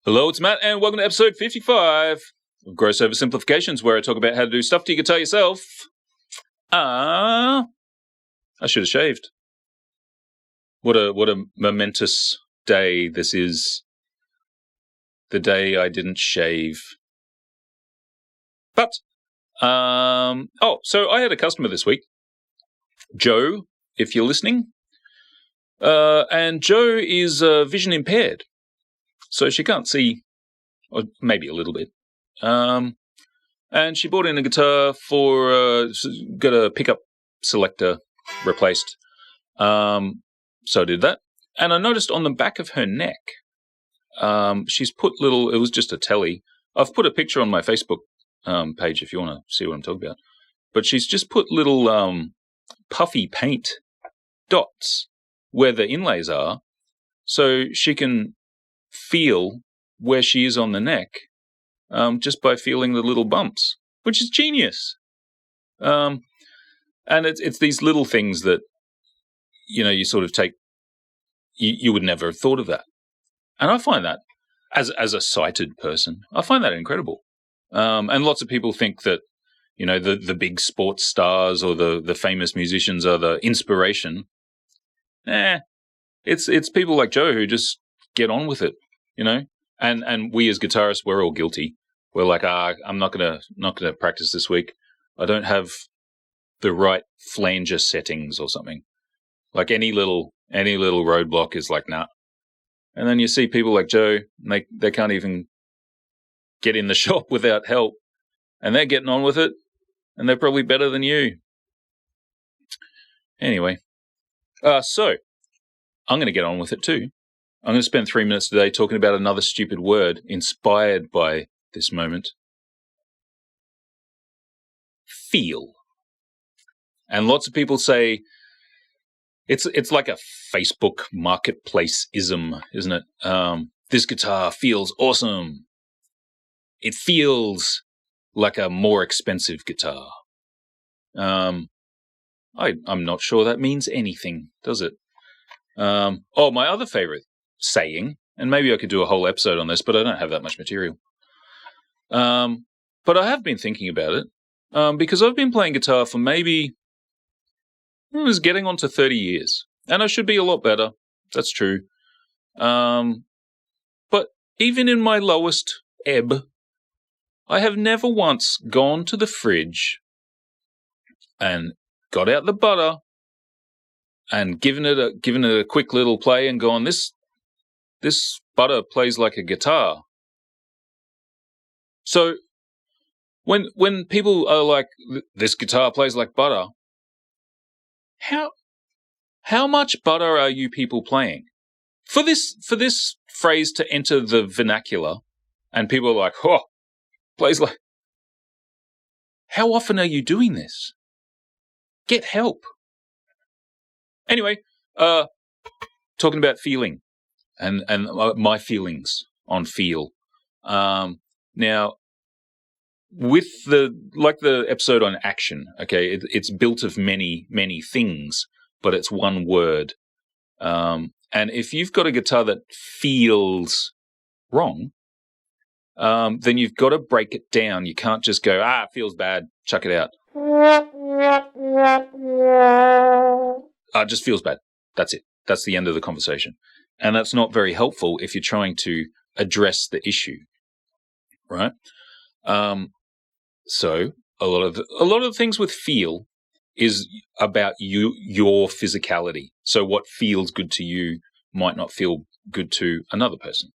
Hello, it's Matt, and welcome to episode 55 of Gross Oversimplifications, where I talk about how to do stuff to your guitar yourself. I should have shaved. What a momentous day this is. The day I didn't shave. But, so I had a customer this week, Joe, if you're listening. And Joe is vision impaired. So she can't see, or maybe a little bit. And she bought in a guitar for, got a pickup selector replaced. So I did that. And I noticed on the back of her neck, she's put little, it was just a telly. I've put a picture on my Facebook page if you want to see what I'm talking about. But she's just put little puffy paint dots where the inlays are, so she can feel where she is on the neck just by feeling the little bumps, which is genius. And it's these little things that, you sort of take, you would never have thought of that. And I find that, as a sighted person, I find that incredible. And lots of people think that, the big sports stars or the famous musicians are the inspiration. It's people like Joe who just get on with it, and we as guitarists, we're all guilty. We're like, I'm not gonna practice this week. I don't have the right flanger settings or something. Like any little roadblock is like, nah. And then you see people like Joe, and they can't even get in the shop without help, and they're getting on with it, and they're probably better than you. Anyway, so I'm going to get on with it too. I'm going to spend 3 minutes today talking about another stupid word inspired by this moment. Feel. And lots of people say it's like a Facebook marketplace-ism, isn't it? This guitar feels awesome. It feels like a more expensive guitar. I'm not sure that means anything, does it? My other favorite saying, and maybe I could do a whole episode on this, but I don't have that much material. But I have been thinking about it, because I've been playing guitar for maybe, it was getting on to 30 years, and I should be a lot better. That's true. But even in my lowest ebb, I have never once gone to the fridge and got out the butter and given it a quick little play and gone, this butter plays like a guitar. So when people are like, this guitar plays like butter, how much butter are you people playing? For this phrase to enter the vernacular, and people are like, plays like. How often are you doing this? Get help. Anyway, talking about feeling and my feelings on feel. Now, with the episode on action, okay, it's built of many, many things, but it's one word. And if you've got a guitar that feels wrong, then you've got to break it down. You can't just go, it feels bad, chuck it out. It just feels bad. That's it. That's the end of the conversation. And that's not very helpful if you're trying to address the issue, right? So a lot of the things with feel is about your physicality. So what feels good to you might not feel good to another person.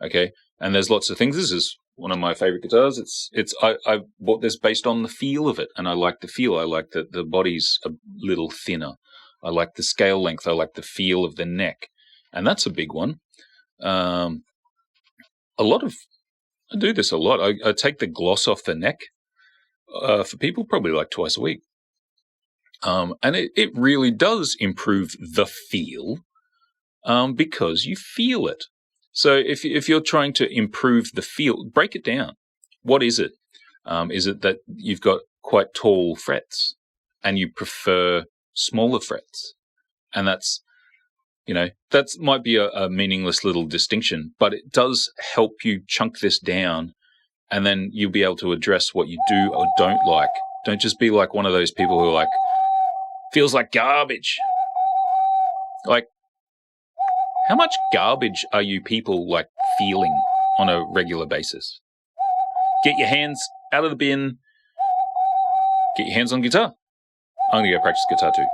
Okay? And there's lots of things. This is one of my favorite guitars. I bought this based on the feel of it, and I like the feel. I like that the body's a little thinner. I like the scale length. I like the feel of the neck, and that's a big one. I do this a lot. I take the gloss off the neck for people probably like twice a week, and it really does improve the feel because you feel it. So if you're trying to improve the feel, break it down. What is it? Is it that you've got quite tall frets and you prefer smaller frets? And that's That might be a meaningless little distinction, but it does help you chunk this down, and then you'll be able to address what you do or don't like. Don't just be like one of those people who are like, feels like garbage. Like, how much garbage are you people like feeling on a regular basis? Get your hands out of the bin. Get your hands on guitar. I'm going to go practice guitar too.